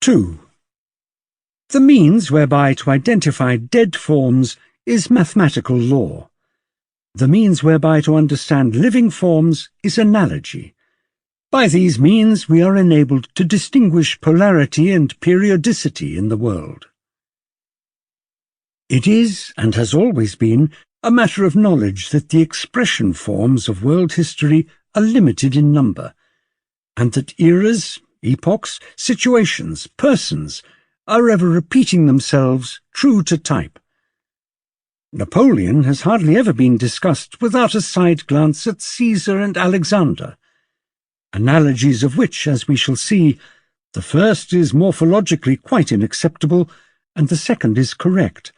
2. The means whereby to identify dead forms is mathematical law. The means whereby to understand living forms is analogy. By these means we are enabled to distinguish polarity and periodicity in the world. It is, and has always been, a matter of knowledge that the expression forms of world history are limited in number, and that eras, epochs, situations, persons are ever repeating themselves true to type. Napoleon has hardly ever been discussed without a side glance at Caesar and Alexander, analogies of which, as we shall see, the first is morphologically quite unacceptable and the second is correct,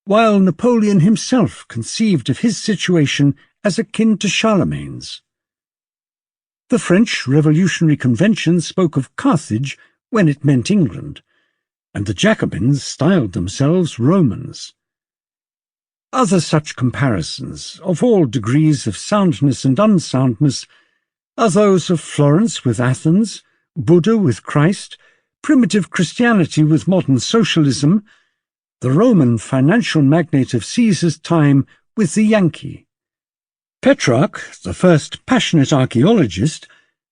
while Napoleon himself conceived of his situation as akin to Charlemagne's. The French Revolutionary Convention spoke of Carthage when it meant England, and the Jacobins styled themselves Romans. Other such comparisons, of all degrees of soundness and unsoundness, are those of Florence with Athens, Buddha with Christ, primitive Christianity with modern socialism, the Roman financial magnate of Caesar's time with the Yankee. Petrarch, the first passionate archaeologist,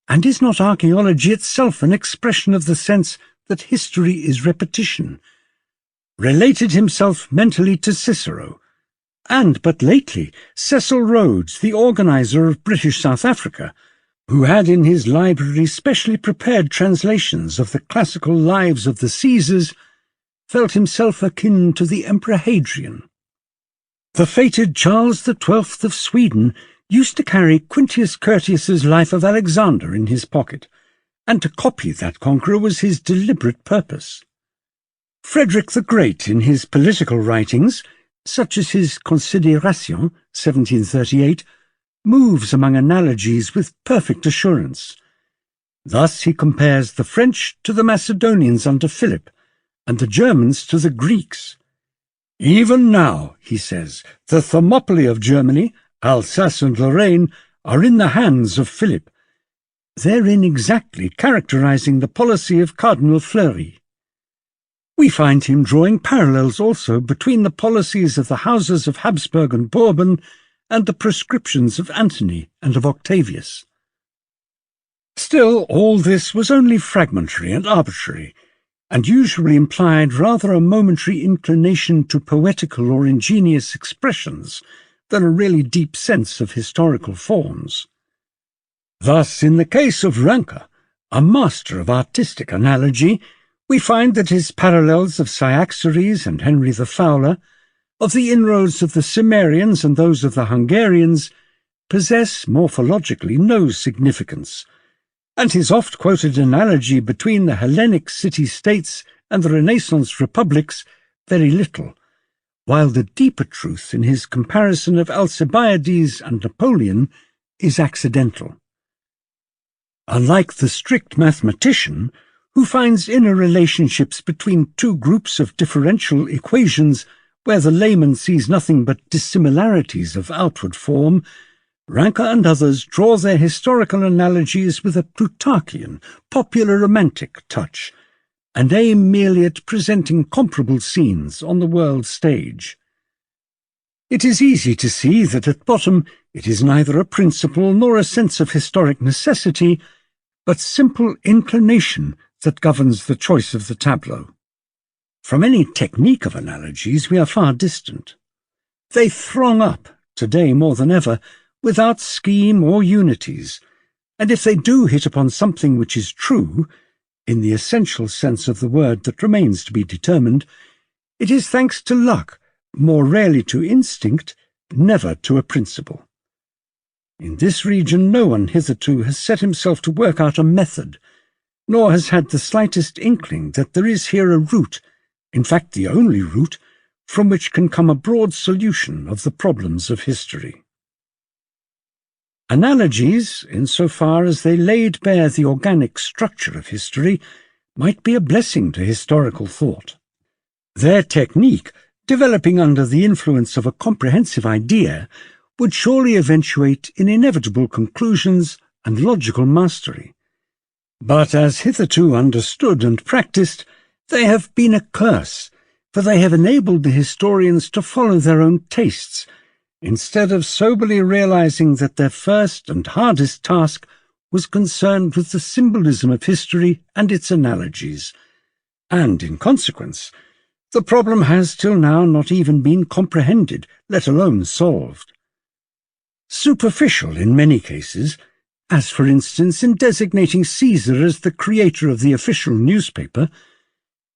and is not archaeology itself an expression of the sense that history is repetition, related himself mentally to Cicero, and but lately Cecil Rhodes, the organizer of British South Africa, who had in his library specially prepared translations of the classical lives of the Caesars, felt himself akin to the Emperor Hadrian. The fated Charles XII of Sweden used to carry Quintius Curtius's Life of Alexander in his pocket, and to copy that conqueror was his deliberate purpose. Frederick the Great, in his political writings, such as his Considération, 1738, moves among analogies with perfect assurance. Thus he compares the French to the Macedonians under Philip, and the Germans to the Greeks. Even now, he says, the Thermopylae of Germany, Alsace and Lorraine, are in the hands of Philip, therein exactly characterizing the policy of Cardinal Fleury. We find him drawing parallels also between the policies of the houses of Habsburg and Bourbon and the prescriptions of Antony and of Octavius. Still, all this was only fragmentary and arbitrary, and usually implied rather a momentary inclination to poetical or ingenious expressions than a really deep sense of historical forms. Thus, in the case of Ranke, a master of artistic analogy, we find that his parallels of Cyaxares and Henry the Fowler, of the inroads of the Cimmerians and those of the Hungarians, possess morphologically no significance, and his oft-quoted analogy between the Hellenic city-states and the Renaissance republics very little, while the deeper truth in his comparison of Alcibiades and Napoleon is accidental. Unlike the strict mathematician, who finds inner relationships between two groups of differential equations where the layman sees nothing but dissimilarities of outward form, Ranke and others draw their historical analogies with a Plutarchian, popular romantic touch, and aim merely at presenting comparable scenes on the world stage. It is easy to see that at bottom it is neither a principle nor a sense of historic necessity, but simple inclination that governs the choice of the tableau. From any technique of analogies we are far distant. They throng up, today more than ever, without scheme or unities, and if they do hit upon something which is true, in the essential sense of the word that remains to be determined, it is thanks to luck, more rarely to instinct, never to a principle. In this region no one hitherto has set himself to work out a method, nor has had the slightest inkling that there is here a route, in fact the only route, from which can come a broad solution of the problems of history. Analogies, in so far as they laid bare the organic structure of history, might be a blessing to historical thought. Their technique, developing under the influence of a comprehensive idea, would surely eventuate in inevitable conclusions and logical mastery. But as hitherto understood and practised, they have been a curse, for they have enabled the historians to follow their own tastes, instead of soberly realizing that their first and hardest task was concerned with the symbolism of history and its analogies. And, in consequence, the problem has till now not even been comprehended, let alone solved. Superficial in many cases, as for instance in designating Caesar as the creator of the official newspaper,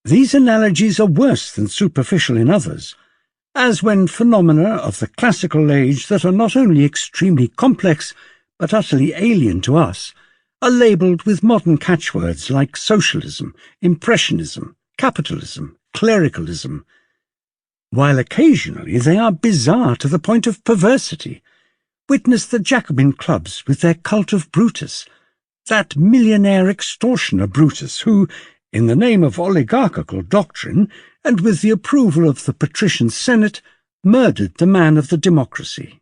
these analogies are worse than superficial in others, as when phenomena of the classical age that are not only extremely complex but utterly alien to us are labelled with modern catchwords like socialism, impressionism, capitalism, clericalism, while occasionally they are bizarre to the point of perversity. Witness the Jacobin clubs with their cult of Brutus, that millionaire extortioner Brutus who, in the name of oligarchical doctrine and with the approval of the patrician Senate, murdered the man of the democracy.